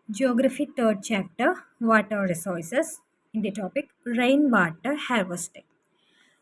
Geography third chapter Water Resources in the topic Rainwater Harvesting.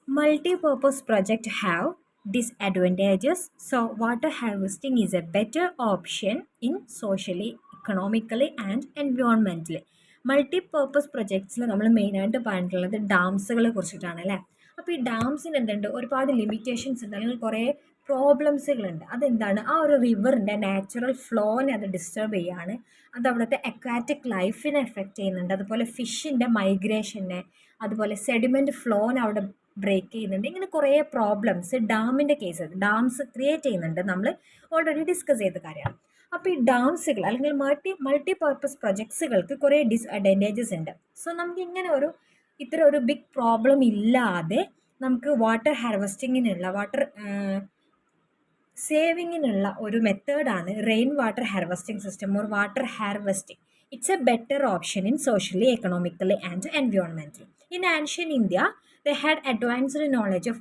Multi-purpose projects have disadvantages, so water harvesting is a better option in socially, economically and environmentally. Multipurpose പ്രൊജക്ട്സിൽ നമ്മൾ മെയിനായിട്ട് പറഞ്ഞിട്ടുള്ളത് ഡാംസുകളെ കുറിച്ചിട്ടാണ് അല്ലേ. അപ്പോൾ ഈ ഡാംസിന് എന്തുണ്ട്, ഒരുപാട് ലിമിറ്റേഷൻസ് ഉണ്ട്, അല്ലെങ്കിൽ കുറേ പ്രോബ്ലംസുകളുണ്ട്. അതെന്താണ്, ആ ഒരു റിവറിൻ്റെ നാച്ചുറൽ ഫ്ലോനെ അത് ഡിസ്റ്റർബ് ചെയ്യുകയാണ്. അത് അവിടുത്തെ അക്വാറ്റിക് ലൈഫിനെ എഫക്റ്റ് ചെയ്യുന്നുണ്ട്. അതുപോലെ ഫിഷിൻ്റെ മൈഗ്രേഷനെ, അതുപോലെ സെഡിമെൻറ്റ് ഫ്ലോനെ അവിടെ ബ്രേക്ക് ചെയ്യുന്നുണ്ട്. ഇങ്ങനെ കുറേ പ്രോബ്ലംസ് ഡാമിൻ്റെ കേസ്, ഡാംസ് ക്രിയേറ്റ് ചെയ്യുന്നുണ്ട്. നമ്മൾ ഓൾറെഡി ഡിസ്കസ് ചെയ്ത കാര്യമാണ്. അപ്പോൾ ഈ ഡാംസുകൾ അല്ലെങ്കിൽ മൾട്ടി-പർപ്പസ് പ്രൊജക്ട്സുകൾക്ക് കുറേ ഡിസ്അഡ്വാൻറ്റേജസ് ഉണ്ട്. സോ നമുക്ക് ഇങ്ങനെ ഇത്തരം ഒരു ബിഗ് പ്രോബ്ലം ഇല്ലാതെ നമുക്ക് വാട്ടർ ഹാർവെസ്റ്റിങ്ങിനുള്ള സേവിങ്ങിനുള്ള ഒരു മെത്തേഡാണ് rain water harvesting system or water harvesting. It's a better option in socially, economically and environmentally. In ancient India, they had advanced knowledge of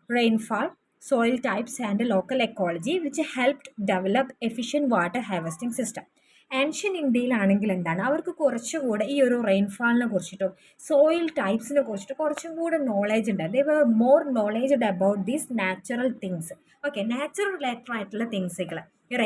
rainfall, soil types and local ecology, which helped develop efficient water harvesting system. Ancient ഇന്ത്യയിലാണെങ്കിൽ എന്താണ്, അവർക്ക് കുറച്ചുകൂടെ ഈ ഒരു റെയിൻഫാളിനെ കുറിച്ചിട്ടും soil ടൈപ്സിനെ കുറിച്ചിട്ടും കുറച്ചും കൂടെ നോളേജ് ഉണ്ട്. They were more knowledged about these natural things. Okay, natural related ആയിട്ടുള്ള തിങ്സുകൾ, ഈ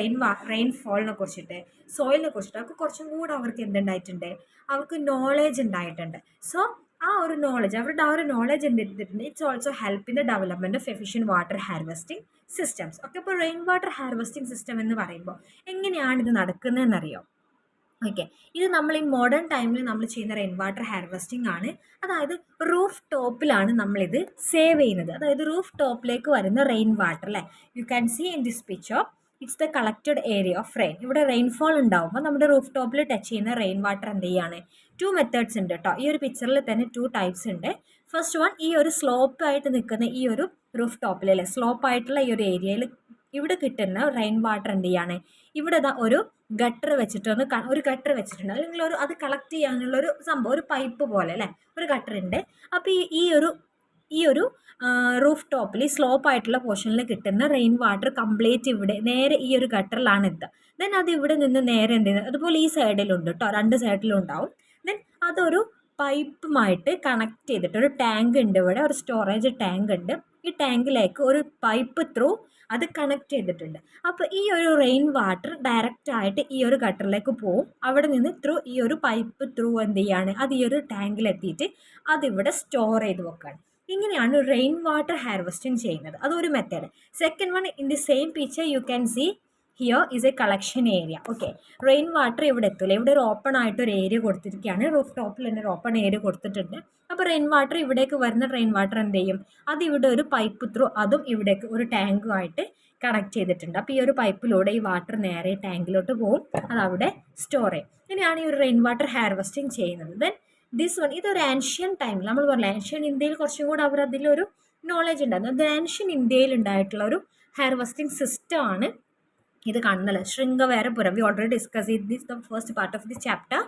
റെയിൻഫോളിനെ കുറിച്ചിട്ട് സോയിലിനെ കുറിച്ചിട്ട് അവർക്ക് കുറച്ചും കൂടെ അവർക്ക് എന്തുണ്ടായിട്ടുണ്ട്, അവർക്ക് നോളേജ് ഉണ്ടായിട്ടുണ്ട്. സോ ആ ഒരു നോളജ്, അവരുടെ ആ ഒരു നോളജ് എന്തെടുത്തിട്ടുണ്ട്, it's also help in the development of efficient water harvesting systems. Okay, ഇപ്പോൾ റെയിൻ വാട്ടർ ഹാർവെസ്റ്റിംഗ് സിസ്റ്റം എന്ന് പറയുമ്പോൾ എങ്ങനെയാണ് ഇത് നടക്കുന്നതെന്നറിയോ? ഓക്കെ, ഇത് നമ്മൾ ഈ മോഡേൺ ടൈമിൽ നമ്മൾ ചെയ്യുന്ന റെയിൻ വാട്ടർ ഹാർവെസ്റ്റിംഗ് ആണ്. അതായത് റൂഫ് ടോപ്പിലാണ് നമ്മളിത് സേവ് ചെയ്യുന്നത്. അതായത് റൂഫ് ടോപ്പിലേക്ക് വരുന്ന റെയിൻ വാട്ടർ അല്ലേ, you can see in this picture it's the collected area of rain. ഇവിടെ റെയിൻഫോൾ ഉണ്ടാകുമ്പോൾ നമ്മുടെ റൂഫ് ടോപ്പിൽ ടച്ച് ചെയ്യുന്ന റെയിൻ വാട്ടർ എന്ത് ചെയ്യാണ്, 2 മെത്തേഡ്സ് ഉണ്ട് കേട്ടോ. ഈ ഒരു പിക്ചറിൽ തന്നെ 2 ടൈപ്സ് ഉണ്ട്. ഫസ്റ്റ് വൺ, ഈ ഒരു സ്ലോപ്പായിട്ട് നിൽക്കുന്ന ഈ ഒരു റൂഫ് ടോപ്പിൽ അല്ലേ, സ്ലോപ്പായിട്ടുള്ള ഈ ഒരു ഏരിയയിൽ ഇവിടെ കിട്ടുന്ന റെയിൻ വാട്ടർ എന്ത് ചെയ്യാണ്, ഇവിടെ ഒരു ഗട്ടർ വെച്ചിട്ടൊന്ന് ഒരു ഗട്ടർ വെച്ചിട്ടുണ്ട്, അല്ലെങ്കിൽ അത് കളക്ട് ചെയ്യാനുള്ള ഒരു സംഭവം, ഒരു പൈപ്പ് പോലെ അല്ലേ, ഒരു ഗട്ടർ ഉണ്ട്. അപ്പോൾ ഈ ഒരു റൂഫ് ടോപ്പിൽ ഈ സ്ലോപ്പ് ആയിട്ടുള്ള പോർഷനിൽ കിട്ടുന്ന റെയിൻ വാട്ടർ കംപ്ലീറ്റ് ഇവിടെ നേരെ ഈ ഒരു ഗട്ടറിലാണ് എത്തുക. ദെൻ അത് ഇവിടെ നിന്ന് നേരെ എന്ത് ചെയ്യുന്നത്, അതുപോലെ ഈ സൈഡിലുണ്ട് കേട്ടോ, 2 സൈഡിലും ഉണ്ടാവും. ദെൻ അതൊരു പൈപ്പുമായിട്ട് കണക്ട് ചെയ്തിട്ട് ഒരു ടാങ്ക് ഉണ്ട്, ഇവിടെ ഒരു സ്റ്റോറേജ് ടാങ്ക് ഉണ്ട്. ഈ ടാങ്കിലേക്ക് ഒരു പൈപ്പ് ത്രൂ അത് കണക്ട് ചെയ്തിട്ടുണ്ട്. അപ്പോൾ ഈ ഒരു റെയിൻ വാട്ടർ ഡയറക്റ്റ് ആയിട്ട് ഈ ഒരു ഗട്ടറിലേക്ക് പോവും. അവിടെ നിന്ന് ത്രൂ ഈ ഒരു പൈപ്പ് ത്രൂ എന്ത് ചെയ്യാണ്, അത് ഈ ഒരു ടാങ്കിലെത്തിയിട്ട് അതിവിടെ സ്റ്റോർ ചെയ്ത് വെക്കുകയാണ്. ഇങ്ങനെയാണ് റെയിൻ വാട്ടർ ഹാർവെസ്റ്റിംഗ് ചെയ്യുന്നത്. അതൊരു method. Second one, in the same picture you can see here is a collection area. Okay, rain water ഇവിടെ എത്തില്ല, ഇവിടെ ഒരു ഓപ്പൺ ആയിട്ടൊരു ഏരിയ കൊടുത്തിരിക്കുകയാണ്. റൂഫ് ടോപ്പിൽ തന്നെ ഒരു ഓപ്പൺ ഏരിയ കൊടുത്തിട്ടുണ്ട്. അപ്പോൾ റെയിൻ വാട്ടർ ഇവിടേക്ക് വരുന്ന റെയിൻ വാട്ടർ എന്ത് ചെയ്യും, അത് ഇവിടെ ഒരു പൈപ്പ് ത്രൂ അതും ഇവിടേക്ക് ഒരു ടാങ്കുമായിട്ട് കണക്ട് ചെയ്തിട്ടുണ്ട്. അപ്പോൾ ഈ ഒരു പൈപ്പിലൂടെ ഈ വാട്ടർ നേരെ ടാങ്കിലോട്ട് പോകും, അത് അവിടെ സ്റ്റോർ ചെയ്യും. ഇങ്ങനെയാണ് ഈ ഒരു റെയിൻ വാട്ടർ ഹാർവെസ്റ്റിംഗ് ചെയ്യുന്നത്. ദെൻ ദിസ് വൺ, ഇതൊരു ആൻഷ്യൻ ടൈമിൽ നമ്മൾ പറഞ്ഞില്ല, ആൻഷ്യൻ ഇന്ത്യയിൽ കുറച്ചും കൂടെ അവർ അതിലൊരു നോളേജ് ഉണ്ടായിരുന്നു. അത് ആൻഷ്യൻ ഇന്ത്യയിൽ ഉണ്ടായിട്ടുള്ള ഒരു ഹാർവെസ്റ്റിംഗ് സിസ്റ്റം ആണ് ഇത് കാണുന്നത്. ശൃംഗവേരപുര, വി ഓൾറെഡി ഡിസ്കസ് ചെയ്ത് this the first part of this chapter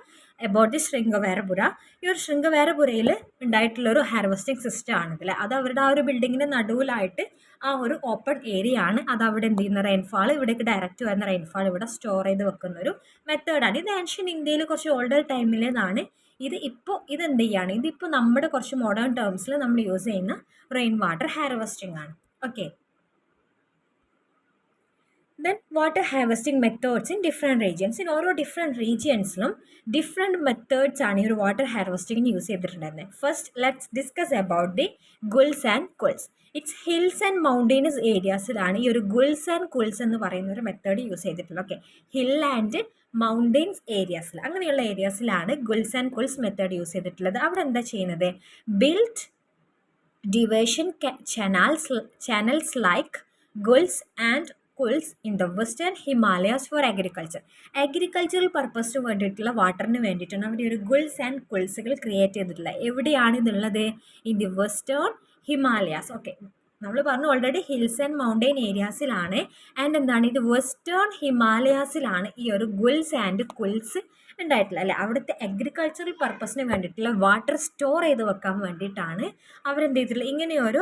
about the Shringaverapura. ഈ ഒരു ശൃംഗവേരപുരയിൽ ഉണ്ടായിട്ടുള്ളൊരു ഹാർവെസ്റ്റിംഗ് സിസ്റ്റം ആണിതിൽ. അത് അവരുടെ ആ ഒരു ബിൽഡിങ്ങിൻ്റെ നടുവിലായിട്ട് ആ ഒരു ഓപ്പൺ ഏരിയ ആണ്. അത് അവിടെ എന്ത് ചെയ്യുന്ന റെയിൻഫാൾ, ഇവിടേക്ക് ഡയറക്റ്റ് വരുന്ന റെയിൻഫാൾ ഇവിടെ സ്റ്റോർ ചെയ്ത് വെക്കുന്ന ഒരു മെത്തേഡാണ്. ഇത് ആൻഷ്യൻ ഇന്ത്യയിൽ കുറച്ച് ഓൾഡർ ടൈമിലേതാണ്. ഇതെന്ത് ചെയ്യാണ്, ഇതിപ്പോൾ നമ്മുടെ കുറച്ച് മോഡേൺ ടേംസിൽ നമ്മൾ യൂസ് ചെയ്യുന്ന റെയിൻ വാട്ടർ ഹാർവെസ്റ്റിംഗ് ആണ്. Okay, then water harvesting methods in different regions. In ഓരോ ഡിഫറെൻറ്റ് റീജിയൻസിലും ഡിഫറെൻറ്റ് മെത്തേഡ്സ് ആണ് ഈ ഒരു വാട്ടർ ഹാർവെസ്റ്റിംഗിന് യൂസ് ചെയ്തിട്ടുണ്ടായിരുന്നത്. First let's discuss about the guls and kuls. It's hills and mountainous ഏരിയാസിലാണ് ഈ ഒരു ഗുൾസ് ആൻഡ് കുൾസ് എന്ന് പറയുന്ന ഒരു മെത്തേഡ് യൂസ് ചെയ്തിട്ടുള്ളത്. ഓക്കെ, ഹിൽ ആൻഡ് മൗണ്ടൈൻസ് ഏരിയാസിൽ, അങ്ങനെയുള്ള ഏരിയാസിലാണ് guls and kuls method use ചെയ്തിട്ടുള്ളത്. അവിടെ എന്താ ചെയ്യുന്നത്, built diversion channels like gulls and kulls in the western Himalayas for agriculture. Agricultural പർപ്പസിന് വേണ്ടിയിട്ടുള്ള വാട്ടറിന് വേണ്ടിയിട്ടാണ് അവിടെ ഒരു ഗുൾസ് ആൻഡ് കുൾസുകൾ ക്രിയേറ്റ് ചെയ്തിട്ടുള്ളത്. എവിടെയാണ് ഇതുള്ളത്, in the western Himalayas. Okay, നമ്മൾ പറഞ്ഞു ഓൾറെഡി ഹിൽസ് ആൻഡ് മൗണ്ടെയിൻ ഏരിയാസിലാണ്. ആൻഡ് എന്താണ് ഇത് വെസ്റ്റേൺ ഹിമാലയാസിലാണ് ഈ ഒരു ഗുൽസ് ആൻഡ് കുൽസ് ഉണ്ടായിട്ടുള്ളത് അല്ലേ. അവിടുത്തെ അഗ്രികൾച്ചറൽ പർപ്പസിന് വേണ്ടിയിട്ടുള്ള വാട്ടർ സ്റ്റോർ ചെയ്ത് വെക്കാൻ വേണ്ടിയിട്ടാണ് അവരെന്ത് ചെയ്തിട്ടുള്ളത്, ഇങ്ങനെയൊരു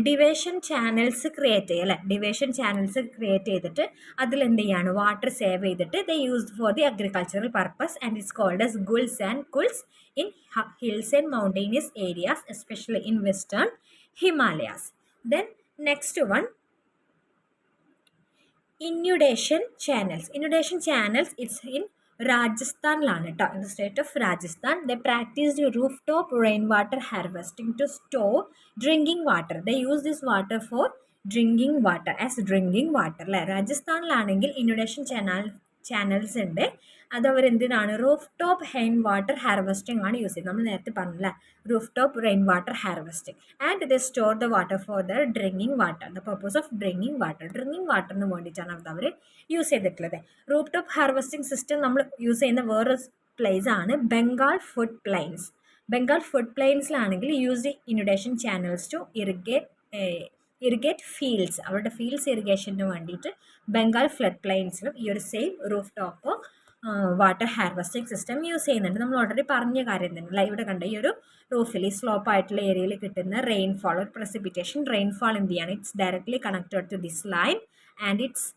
ഡിവേഷൻ ചാനൽസ് ക്രിയേറ്റ് ചെയ്യുക അല്ലേ. ഡിവേഷൻ ചാനൽസ് ക്രിയേറ്റ് ചെയ്തിട്ട് അതിലെന്ത് ചെയ്യാണ്, വാട്ടർ സേവ് ചെയ്തിട്ട് they used for the agricultural purpose and it's called as guls and kuls in hills and mountainous areas, especially in western Himalayas. Then next one, inundation channels. Inundation channels, it's in Rajasthan, in the state of Rajasthan. They practiced rooftop rainwater harvesting to store drinking water. They use this water for drinking water as drinking water. Rajasthan inundation channels ഉണ്ട്. അത് അവരെന്തിനാണ്, roof top rain water harvesting ആണ് use ചെയ്യുന്നത്. നമ്മൾ നേരത്തെ പറഞ്ഞില്ല, roof top rain water harvesting. And the store the water for the drinking water, the purpose of drinking water. Drinking വാട്ടറിന് വേണ്ടിയിട്ടാണ് അവർ യൂസ് ചെയ്തിട്ടുള്ളത്. റൂഫ് ടോപ്പ് ഹാർവെസ്റ്റിംഗ് സിസ്റ്റം നമ്മൾ യൂസ് ചെയ്യുന്ന വേറൊരു പ്ലേസ് ആണ് Bengal food plains. Bengal food പ്ലെയിൻസിലാണെങ്കിൽ use inundation channels to irrigate fields. അവരുടെ ഫീൽഡ്സ് ഇറിഗേഷന് വേണ്ടിയിട്ട് ബംഗാൾ ഫ്ലഡ് പ്ലെയിൻസിലും ഈ ഒരു same roof top water harvesting system use ചെയ്യുന്നുണ്ട്. നമ്മൾ ഓൾറെഡി പറഞ്ഞ കാര്യം തന്നെ അല്ല. ഇവിടെ കണ്ട ഈ ഒരു റൂഫിൽ ഈ സ്ലോപ്പ് ആയിട്ടുള്ള ഏരിയയിൽ കിട്ടുന്ന റെയിൻഫാൾ, ഒരു പ്രസിപ്പിറ്റേഷൻ റെയിൻഫാൾ എന്ത് ചെയ്യാണ്, it's directly connected to this line and it's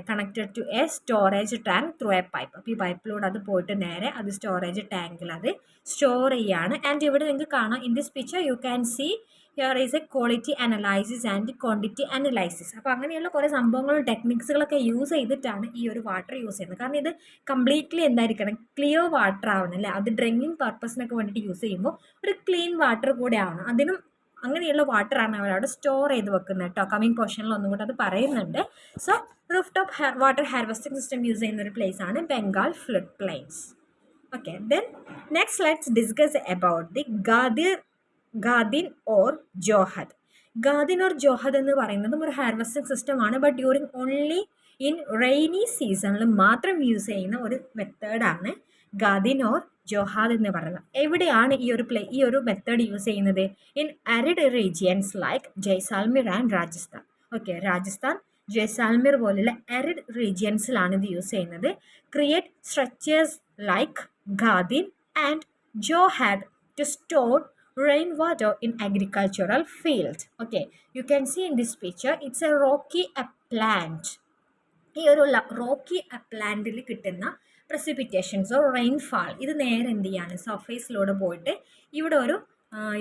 connected to a storage tank through a pipe. അപ്പോൾ ഈ പൈപ്പിലൂടെ അത് പോയിട്ട് നേരെ അത് സ്റ്റോറേജ് ടാങ്കിൽ അത് സ്റ്റോർ ചെയ്യാണ്. ആൻഡ് ഇവിടെ നിങ്ങൾക്ക് കാണാം, in this picture you can see here is a quality analysis and quantity analysis. അപ്പോൾ അങ്ങനെയുള്ള കുറേ സംഭവങ്ങളും ടെക്നിക്സുകളൊക്കെ യൂസ് ചെയ്തിട്ടാണ് ഈ ഒരു വാട്ടർ യൂസ് ചെയ്യുന്നത്. കാരണം ഇത് കംപ്ലീറ്റ്ലി എന്തായിരിക്കണം, ക്ലിയർ വാട്ടർ ആവണം അല്ലേ. അത് ഡ്രിങ്കിങ് പർപ്പസിനൊക്കെ വേണ്ടിയിട്ട് യൂസ് ചെയ്യുമ്പോൾ ഒരു ക്ലീൻ വാട്ടർ കൂടെ ആവണം. അതിനും അങ്ങനെയുള്ള വാട്ടറാണ് അവരവിടെ സ്റ്റോർ ചെയ്ത് വെക്കുന്നത് കേട്ടോ. കമ്മിങ് പോർഷനിൽ ഒന്നും കൂടെ അത് പറയുന്നുണ്ട്. So roof top water harvesting system use ചെയ്യുന്ന ഒരു പ്ലേസ് ആണ് Bengal flood plains. Okay, then next let's discuss about the gadhin or johad. Gadhin or johad എന്ന് പറയുന്നതും ഒരു ഹാർവെസ്റ്റിംഗ് സിസ്റ്റമാണ്. But during only in rainy സീസണിൽ മാത്രം യൂസ് ചെയ്യുന്ന ഒരു മെത്തേഡാണ് ഗാദിൻ ഓർ ജോഹാദ് എന്ന് പറയുന്നത്. എവിടെയാണ് ഈ ഒരു മെത്തേഡ് യൂസ് ചെയ്യുന്നത്? In arid regions like Jaisalmer and Rajasthan. Okay, Rajasthan, Jaisalmer പോലുള്ള അരിഡ് റീജിയൻസിലാണ് ഇത് യൂസ് ചെയ്യുന്നത്. Create structures like khadin and johad to store rainwater in agricultural fields. Okay, you can see in this picture it's a rocky upland. ഈ ഒരു Rocky അപ്ലാൻഡിൽ കിട്ടുന്ന പ്രസിപ്പിറ്റേഷൻസോ rainfall ഇത് നേരെ എന്ത് ചെയ്യാണ്, സർഫേസിലൂടെ പോയിട്ട് ഇവിടെ ഒരു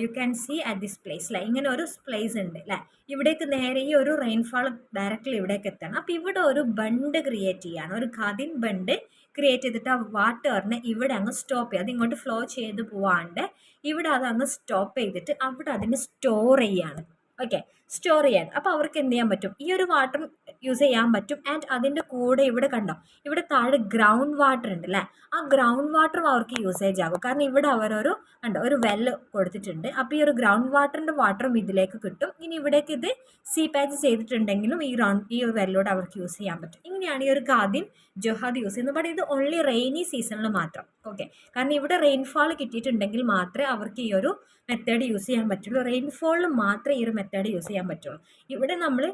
you can see at this place അല്ലേ, ഇങ്ങനെ ഒരു പ്ലേസ് ഉണ്ട് അല്ലേ. ഇവിടേക്ക് നേരെ ഈ ഒരു റെയിൻഫാൾ ഡയറക്റ്റ്ലി ഇവിടേക്ക് എത്തണം. അപ്പോൾ ഇവിടെ ഒരു ബണ്ട് ക്രിയേറ്റ് ചെയ്യാണ്, ഒരു ഖാദിൻ ബണ്ട് ക്രിയേറ്റ് ചെയ്തിട്ട് ആ വാട്ടറിനെ ഇവിടെ അങ്ങ് സ്റ്റോപ്പ് ചെയ്യുക. അതിങ്ങോട്ട് ഫ്ലോ ചെയ്ത് പോവാണ്ട് ഇവിടെ അതങ്ങ് സ്റ്റോപ്പ് ചെയ്തിട്ട് അവിടെ അതിനെ സ്റ്റോർ ചെയ്യാണ്. ഓക്കെ, സ്റ്റോർ ചെയ്യാൻ. അപ്പോൾ അവർക്ക് എന്ത് ചെയ്യാൻ പറ്റും, ഈ ഒരു വാട്ടർ യൂസ് ചെയ്യാൻ പറ്റും. ആൻഡ് അതിൻ്റെ കൂടെ ഇവിടെ കണ്ടോ, ഇവിടെ താഴെ ഗ്രൗണ്ട് വാട്ടർ ഉണ്ട് അല്ലേ. ആ ഗ്രൗണ്ട് വാട്ടറും അവർക്ക് യൂസേജ് ആകും. കാരണം ഇവിടെ അവരൊരു കണ്ടോ ഒരു വെല്ല് കൊടുത്തിട്ടുണ്ട്. അപ്പോൾ ഈ ഒരു ഗ്രൗണ്ട് വാട്ടറിൻ്റെ വാട്ടറും ഇതിലേക്ക് കിട്ടും. ഇനി ഇവിടേക്ക് ഇത് സീപാച്ച് ചെയ്തിട്ടുണ്ടെങ്കിലും ഈ ഒരു വെല്ലോട് അവർക്ക് യൂസ് ചെയ്യാൻ പറ്റും. ഇങ്ങനെയാണ് ഈ ഒരു ഗാദിൻ ജോഹാദ് യൂസ് ചെയ്യുന്നത്. ബട്ട് ഇത് ഓൺലി റെയിനി സീസണിൽ മാത്രം. ഓക്കെ, കാരണം ഇവിടെ റെയിൻഫാൾ കിട്ടിയിട്ടുണ്ടെങ്കിൽ മാത്രമേ അവർക്ക് ഈ ഒരു മെത്തേഡ് യൂസ് ചെയ്യാൻ പറ്റുള്ളൂ. റെയിൻഫോളിൽ മാത്രമേ ഈ ഒരു മെത്തേഡ് യൂസ് ചെയ്യാൻ പറ്റുള്ളൂ. ഇവിടെ നമ്മൾ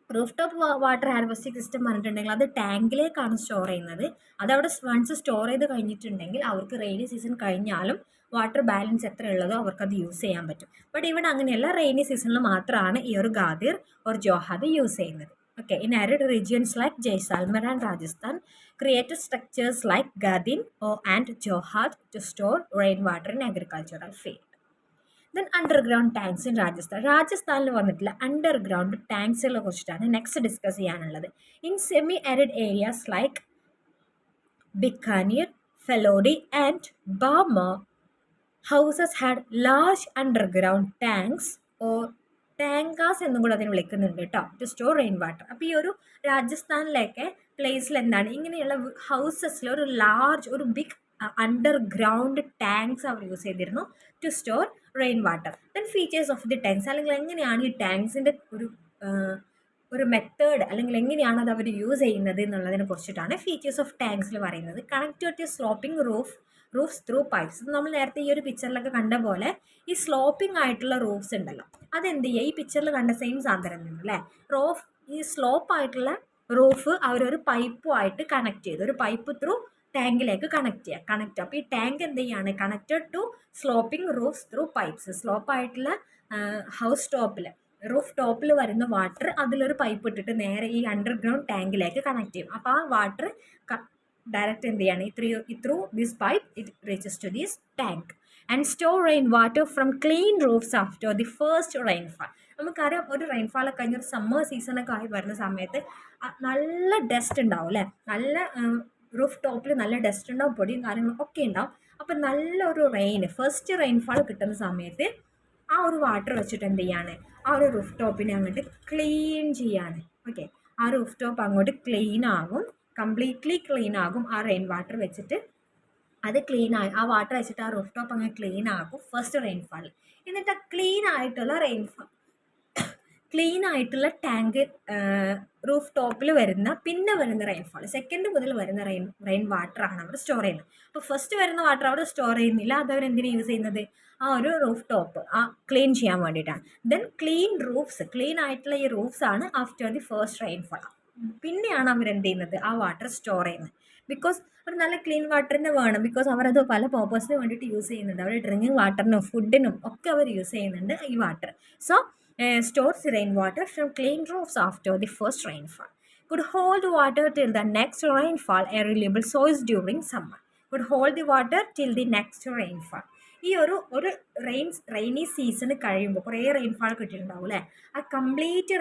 roof top water harvesting system പറഞ്ഞിട്ടുണ്ടെങ്കിൽ അത് ടാങ്കിലേക്കാണ് സ്റ്റോർ ചെയ്യുന്നത്. അതവിടെ വൺസ് സ്റ്റോർ ചെയ്ത് കഴിഞ്ഞിട്ടുണ്ടെങ്കിൽ അവർക്ക് റെയിനി സീസൺ കഴിഞ്ഞാലും വാട്ടർ ബാലൻസ് എത്ര ഉള്ളതോ അവർക്കത് യൂസ് ചെയ്യാൻ പറ്റും. ബട്ട് ഇവിടെ അങ്ങനെയല്ല, റെയിനി സീസണിൽ മാത്രമാണ് ഈ ഒരു ഗാദിർ ഓർ ജോഹാദ് യൂസ് ചെയ്യുന്നത്. Okay, in arid regions like Jaisalmer and Rajasthan, created structures like Gadin and Johad to store rainwater in agricultural field. Then underground tanks in Rajasthan. രാജസ്ഥാനിൽ വന്നിട്ടുള്ള അണ്ടർഗ്രൗണ്ട് ടാങ്ക്സുകളെ കുറിച്ചിട്ടാണ് നെക്സ്റ്റ് ഡിസ്കസ് ചെയ്യാനുള്ളത്. In semi arid areas like Bikaner, Phalodi and Barmer, houses had large underground tanks or ടാങ്കാസ് എന്നും കൂടെ അതിന് വിളിക്കുന്നുണ്ട് കേട്ടോ, to store rain water. അപ്പോൾ ഈ ഒരു രാജസ്ഥാനിലൊക്കെ പ്ലേസിൽ എന്താണ് ഇങ്ങനെയുള്ള ഹൗസസിൽ ഒരു ബിഗ് അണ്ടർഗ്രൗണ്ട് ടാങ്ക്സ് അവർ യൂസ് ചെയ്തിരുന്നു to store rain water. Then features of the tanks, അല്ലെങ്കിൽ എങ്ങനെയാണ് ഈ ടാങ്ക്സിൻ്റെ ഒരു മെത്തേഡ്, അല്ലെങ്കിൽ എങ്ങനെയാണ് അത് അവർ യൂസ് ചെയ്യുന്നത് എന്നുള്ളതിനെ കുറിച്ചിട്ടാണ് ഫീച്ചേഴ്സ് ഓഫ് ടാങ്ക്സിൽ പറയുന്നത്. Connected to sloping roof roofs through pipes. നമ്മൾ നേരത്തെ ഈ ഒരു പിക്ചറിലൊക്കെ കണ്ട പോലെ ഈ സ്ലോപ്പിംഗ് ആയിട്ടുള്ള റൂഫ്സ് ഉണ്ടല്ലോ, അതെന്ത് ചെയ്യുക, ഈ പിക്ചറിൽ കണ്ട സെയിം സാധനം തന്നെ അല്ലേ, ഈ സ്ലോപ്പ് ആയിട്ടുള്ള റൂഫ് അവരൊരു പൈപ്പുമായിട്ട് കണക്ട് ചെയ്തു, ഒരു പൈപ്പ് ത്രൂ ടാങ്കിലേക്ക് കണക്ട് അപ്പോൾ ഈ ടാങ്ക് എന്ത് ചെയ്യാണ്, connected to sloping roofs through pipes. Slope ആയിട്ടുള്ള ഹൗസ് ടോപ്പിൽ, റൂഫ് ടോപ്പിൽ വരുന്ന വാട്ടർ അതിലൊരു പൈപ്പ് ഇട്ടിട്ട് നേരെ ഈ അണ്ടർഗ്രൗണ്ട് ടാങ്കിലേക്ക് കണക്ട് ചെയ്യും. അപ്പോൾ ആ വാട്ടർ ഡയറക്റ്റ് എന്ത് ചെയ്യാണ്, through this pipe it reaches to this tank and store rain water from clean roofs after the first rainfall. നമുക്കറിയാം ഒരു റെയിൻഫാളൊക്കെ കഴിഞ്ഞ ഒരു സമ്മർ സീസണൊക്കെ ആയി വരുന്ന സമയത്ത് നല്ല ഡസ്റ്റ് ഉണ്ടാവും അല്ലേ, നല്ല റൂഫ് ടോപ്പിൽ നല്ല ഡസ്റ്റ് ഉണ്ടാവും, പൊടിയും കാര്യങ്ങളും ഒക്കെ ഉണ്ടാവും. അപ്പം നല്ലൊരു ഫസ്റ്റ് റെയിൻഫാൾ കിട്ടുന്ന സമയത്ത് ആ ഒരു വാട്ടർ വെച്ചിട്ട് എന്ത് ചെയ്യാണ്, ആ ഒരു റൂഫ് ടോപ്പിനെ അങ്ങോട്ട് ക്ലീൻ ചെയ്യാണ്. ഓക്കെ, ആ റൂഫ് ടോപ്പ് അങ്ങോട്ട് ക്ലീൻ ആകും, കംപ്ലീറ്റ്ലി ക്ലീൻ ആകും ആ റെയിൻ വാട്ടർ വെച്ചിട്ട്. അത് ക്ലീൻ ആയി ആ വാട്ടർ വെച്ചിട്ട് ആ റൂഫ് ടോപ്പ് അങ്ങ് ക്ലീൻ ആക്കും ഫസ്റ്റ് റെയിൻഫാൾ. എന്നിട്ട് ആ ക്ലീൻ ആയിട്ടുള്ള ടാങ്ക് റൂഫ് ടോപ്പിൽ പിന്നെ വരുന്ന റെയിൻഫാൾ, സെക്കൻഡ് മുതൽ വരുന്ന റെയിൻ വാട്ടറാണ് അവിടെ സ്റ്റോർ ചെയ്യുന്നത്. അപ്പോൾ ഫസ്റ്റ് വരുന്ന വാട്ടർ അവിടെ സ്റ്റോർ ചെയ്യുന്നില്ല, അതവരെന്തിനാണ് യൂസ് ചെയ്യുന്നത്, ആ ഒരു റൂഫ് ടോപ്പ് ക്ലീൻ ചെയ്യാൻ വേണ്ടിയിട്ടാണ്. ദെൻ ക്ലീൻ ആയിട്ടുള്ള ഈ റൂഫ്സ് ആണ് ആഫ്റ്റർ ദി ഫസ്റ്റ് റെയിൻഫാൾ. പിന്നെയാണ് അവരെന്ത് ചെയ്യുന്നത്, ആ വാട്ടർ സ്റ്റോർ ചെയ്യുന്നത്. ബിക്കോസ് ഒരു നല്ല ക്ലീൻ വാട്ടറിന് വേണം, ബിക്കോസ് അവരത് പല പർപ്പസിന് വേണ്ടിയിട്ട് യൂസ് ചെയ്യുന്നുണ്ട്. അവർ ഡ്രിങ്കിങ് വാട്ടറിനും ഫുഡിനും ഒക്കെ അവർ യൂസ് ചെയ്യുന്നുണ്ട് ഈ water. So stores rainwater from clean roofs after the first rainfall. Could hold water till the next rainfall, a reliable source during summer. Could hold the water till the next rainfall. ഈ ഒരു rainy season കഴിയുമ്പോൾ കുറേ rainfall കിട്ടിയിട്ടുണ്ടാവും അല്ലേ, ആ complete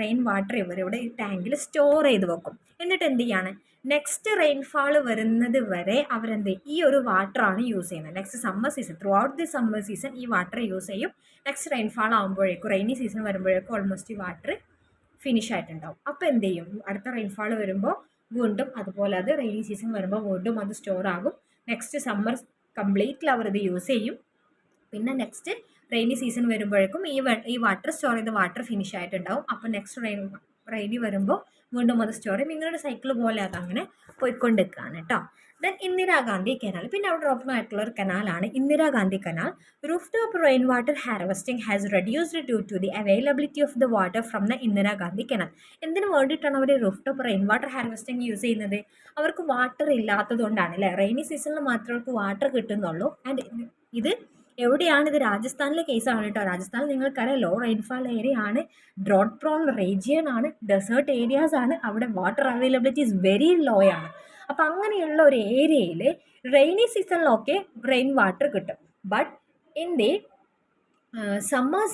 rain water ഇവരിവിടെ ഈ ടാങ്കിൽ സ്റ്റോർ ചെയ്ത് വെക്കും. എന്നിട്ട് എന്ത് ചെയ്യാണ്, നെക്സ്റ്റ് റെയിൻഫാൾ വരുന്നത് വരെ ഈ ഒരു വാട്ടറാണ് യൂസ് ചെയ്യുന്നത്. Next summer season, through out the summer season ഈ വാട്ടർ യൂസ് ചെയ്യും. നെക്സ്റ്റ് റെയിൻഫാൾ ആകുമ്പോഴേക്കും, റെയിനി സീസൺ വരുമ്പോഴേക്കും ഓൾമോസ്റ്റ് ഈ വാട്ടർ ഫിനിഷ് ആയിട്ടുണ്ടാവും. അപ്പോൾ എന്ത് ചെയ്യും, അടുത്ത റെയിൻഫാൾ വരുമ്പോൾ വീണ്ടും അതുപോലെ അത് റെയിനി സീസൺ വരുമ്പോൾ വീണ്ടും അത് സ്റ്റോർ ആകും. നെക്സ്റ്റ് സമ്മർ കംപ്ലീറ്റ്ലി അവർ ഇത് യൂസ് ചെയ്യും. പിന്നെ നെക്സ്റ്റ് റെയിനി സീസൺ വരുമ്പോഴേക്കും ഈ വാട്ടർ സ്റ്റോർ ചെയ്ത വാട്ടർ ഫിനിഷ് ആയിട്ടുണ്ടാവും. അപ്പോൾ നെക്സ്റ്റ് റെയിനി വരുമ്പോൾ വീണ്ടും അത് സ്റ്റോർ ചെയ്യും. ഇങ്ങനൊരു സൈക്കിൾ പോലെ അതങ്ങനെ പോയിക്കൊണ്ടിരിക്കുകയാണ് കേട്ടോ. ദെൻ ഇന്ദിരാഗാന്ധി കനാൽ, പിന്നെ അവിടെ ഓപ്പൺ ആയിട്ടുള്ള ഒരു കനാലാണ് Indira Gandhi canal. Roof top rain water harvesting has reduced due to the availability of the water from the Indira Gandhi canal. എന്തിനു വേണ്ടിയിട്ടാണ് അവർ roof top rain water harvesting use ചെയ്യുന്നത്, അവർക്ക് വാട്ടർ ഇല്ലാത്തത് കൊണ്ടാണ് അല്ലേ, റെയിനി സീസണിൽ മാത്രമേ അവർക്ക് വാട്ടർ കിട്ടുന്നുള്ളൂ. ആൻഡ് ഇത് എവിടെയാണ്, ഇത് രാജസ്ഥാനിലെ കേസാണ് കേട്ടോ. രാജസ്ഥാനിൽ നിങ്ങൾക്കറിയാം ലോ റെയിൻഫാൾ ഏരിയ ആണ്, ഡ്രോട്ട് പ്രോൺ റീജിയൻ ആണ്, ഡെസേർട്ട് ഏരിയാസ് ആണ്, അവിടെ water availability is very low ആണ്. അപ്പം അങ്ങനെയുള്ള ഒരു ഏരിയയിൽ റെയിനി സീസണിലൊക്കെ റെയിൻ വാട്ടർ കിട്ടും. But in the summer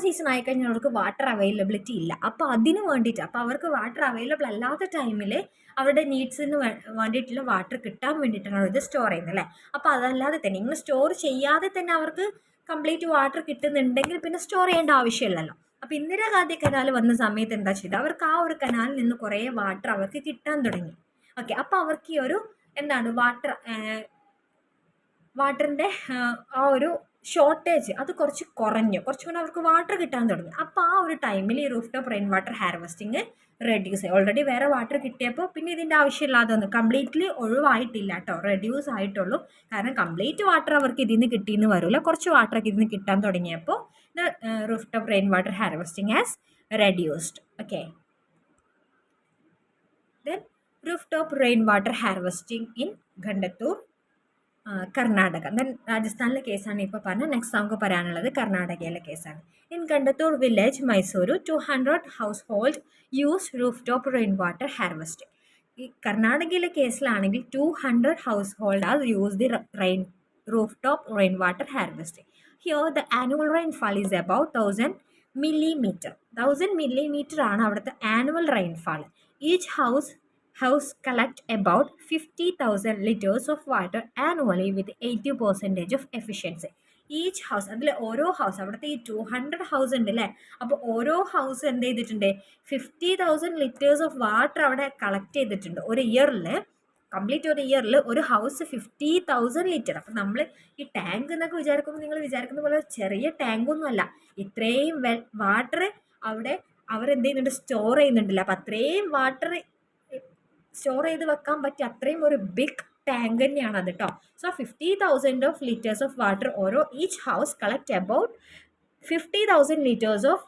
season ആയിക്കഴിഞ്ഞാൽ അവർക്ക് വാട്ടർ അവൈലബിലിറ്റി ഇല്ല. അപ്പോൾ അതിന് വേണ്ടിയിട്ട്, അപ്പോൾ അവർക്ക് വാട്ടർ അവൈലബിൾ അല്ലാത്ത ടൈമിൽ അവരുടെ നീഡ്സിന് വേണ്ടിയിട്ടുള്ള വാട്ടർ കിട്ടാൻ വേണ്ടിയിട്ടാണ് അവരിത് സ്റ്റോർ ചെയ്യുന്നത് അല്ലേ. അപ്പോൾ അതല്ലാതെ തന്നെ ഇങ്ങനെ സ്റ്റോർ ചെയ്യാതെ തന്നെ അവർക്ക് കംപ്ലീറ്റ് വാട്ടർ കിട്ടുന്നുണ്ടെങ്കിൽ പിന്നെ സ്റ്റോർ ചെയ്യേണ്ട ആവശ്യമില്ലല്ലോ. അപ്പോൾ ഇന്ദിരാഗാന്ധി കനാൽ വന്ന സമയത്ത് എന്താ ചെയ്തത്, അവർക്ക് ആ ഒരു കനാലിൽ നിന്ന് കുറേ വാട്ടർ അവർക്ക് കിട്ടാൻ തുടങ്ങി. ഓക്കെ, അപ്പോൾ അവർക്ക് ഈ ഒരു എന്താണ് വാട്ടറിൻ്റെ ആ ഒരു ഷോർട്ടേജ് അത് കുറച്ചുകൂടെ അവർക്ക് വാട്ടർ കിട്ടാൻ തുടങ്ങി. അപ്പോൾ ആ ഒരു ടൈമിൽ ഈ roof top rain water harvesting reduce ആയി. ഓൾറെഡി വേറെ വാട്ടർ കിട്ടിയപ്പോൾ പിന്നെ ഇതിൻ്റെ ആവശ്യമില്ലാതെ വന്നു. കംപ്ലീറ്റ്ലി ഒഴിവായിട്ടില്ല കേട്ടോ, റെഡ്യൂസ് ആയിട്ടുള്ളൂ. കാരണം കംപ്ലീറ്റ് വാട്ടർ അവർക്ക് ഇതിൽ നിന്ന് കിട്ടിയെന്ന് വരില്ല, കുറച്ച് വാട്ടറൊക്കെ ഇതിൽ നിന്ന് കിട്ടാൻ തുടങ്ങിയപ്പോൾ roof top rain water harvesting has reduced. Okay, then roof top rain water harvesting in Gendathur, Karnataka. Then രാജസ്ഥാനിലെ കേസാണ് ഇപ്പോൾ പറഞ്ഞത്. നെക്സ്റ്റ് നമുക്ക് പറയാനുള്ളത് കർണാടകയിലെ കേസാണ്. In Gendathur village, Mysuru, 200 household use roof top rain water harvesting. ഈ കർണാടകയിലെ കേസിലാണെങ്കിൽ 200 household are use the roof top rain water harvesting. Here the annual rainfall is about 1000 millimeter. 1000 millimeter ആണ് അവിടുത്തെ annual rainfall. Each house collect about 50,000 liters of water annually with 80% of efficiency. Each house, അതിൽ ഓരോ house, അവിടുത്തെ ഈ 200 house ഉണ്ട് അല്ലേ, അപ്പോൾ ഓരോ ഹൗസ് എന്ത് ചെയ്തിട്ടുണ്ട്, 50,000 liters ഓഫ് വാട്ടർ അവിടെ കളക്ട് ചെയ്തിട്ടുണ്ട്. ഒരു ഇയറിൽ ഒരു ഹൗസ് 50,000 ലിറ്റർ. അപ്പം നമ്മൾ ഈ ടാങ്ക് എന്നൊക്കെ വിചാരിക്കുമ്പോൾ നിങ്ങൾ വിചാരിക്കുന്ന പോലെ ചെറിയ ടാങ്കൊന്നുമല്ല, ഇത്രയും വാട്ടർ അവിടെ അവരെന്ത് ചെയ്യുന്നുണ്ട്, സ്റ്റോർ ചെയ്യുന്നുണ്ടല്ലോ. അപ്പം അത്രയും വാട്ടർ സ്റ്റോർ ചെയ്ത് വെക്കാൻ പറ്റിയ അത്രയും ഒരു ബിഗ് ടാങ്ക് തന്നെയാണ് അത് കേട്ടോ. So 50,000 of litres of water ഓരോ each house collect about 50,000 liters of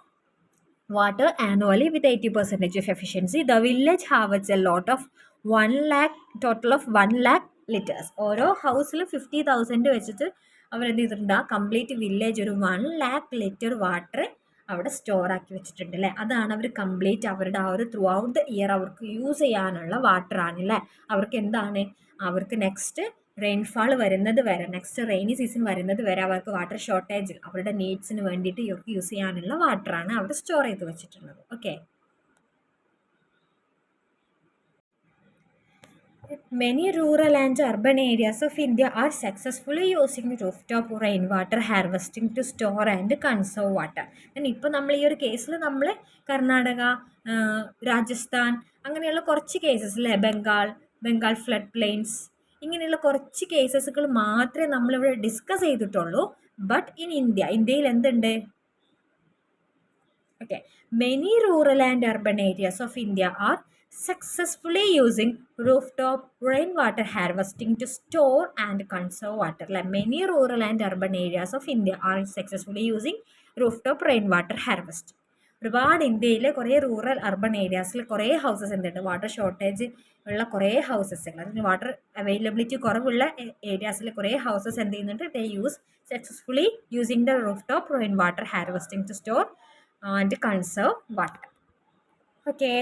water annually with 80% of efficiency. The village harvests a lot of 1 lakh, total of 1 lakh liters. ഓരോ ഹൗസിൽ 50,000 വെച്ചിട്ട് അവരെന്ത് ചെയ്തിട്ടുണ്ട്, ആ കംപ്ലീറ്റ് വില്ലേജ് ഒരു 1 lakh ലിറ്റർ വാട്ടർ അവിടെ store ആക്കി വെച്ചിട്ടുണ്ട് അല്ലേ. അതാണ് അവർ കംപ്ലീറ്റ് അവരുടെ ആ ഒരു ത്രൂ ഔട്ട് ദ ഇയർ അവർക്ക് യൂസ് ചെയ്യാനുള്ള വാട്ടറാണ് അല്ലേ. അവർക്ക് എന്താണ്, അവർക്ക് നെക്സ്റ്റ് റെയിൻഫാൾ വരുന്നത് വരെ, നെക്സ്റ്റ് റെയിനി സീസൺ വരുന്നത് വരെ അവർക്ക് വാട്ടർ ഷോർട്ടേജ് അവരുടെ നീഡ്സിന് വേണ്ടിയിട്ട് ഇവർക്ക് യൂസ് ചെയ്യാനുള്ള വാട്ടറാണ് അവിടെ സ്റ്റോർ ചെയ്ത് വെച്ചിട്ടുള്ളത്. Okay, many rural and urban areas of India are successfully using rooftop rainwater harvesting to store and conserve water. ഇപ്പോൾ നമ്മൾ ഈ ഒരു കേസിൽ നമ്മൾ കർണാടക, രാജസ്ഥാൻ അങ്ങനെയുള്ള കുറച്ച് കേസസ് അല്ലേ, ബംഗാൾ ഫ്ലഡ് പ്ലെയിൻസ്, ഇങ്ങനെയുള്ള കുറച്ച് കേസസുകൾ മാത്രമേ നമ്മളിവിടെ ഡിസ്കസ് ചെയ്തിട്ടുള്ളൂ. ബട്ട് ഇന്ത്യയിൽ എന്തുണ്ട്? Okay, many rural and urban areas of India are successfully using rooftop rainwater harvesting to store and conserve water. Many rural and urban areas of India are successfully using rooftop rainwater harvesting. ഒരുപാട് ഇന്ത്യയിലെ കുറേ rural urban ഏരിയാസിൽ കുറേ houses എന്തുണ്ട്, water shortage ഉള്ള കുറേ houses, അതിന് water availability കുറവുള്ള ഏരിയാസിൽ കുറേ ഹൗസസ് എന്ത് ചെയ്യുന്നുണ്ട്, they use successfully using the rooftop rain water harvesting to store and conserve water. Okay.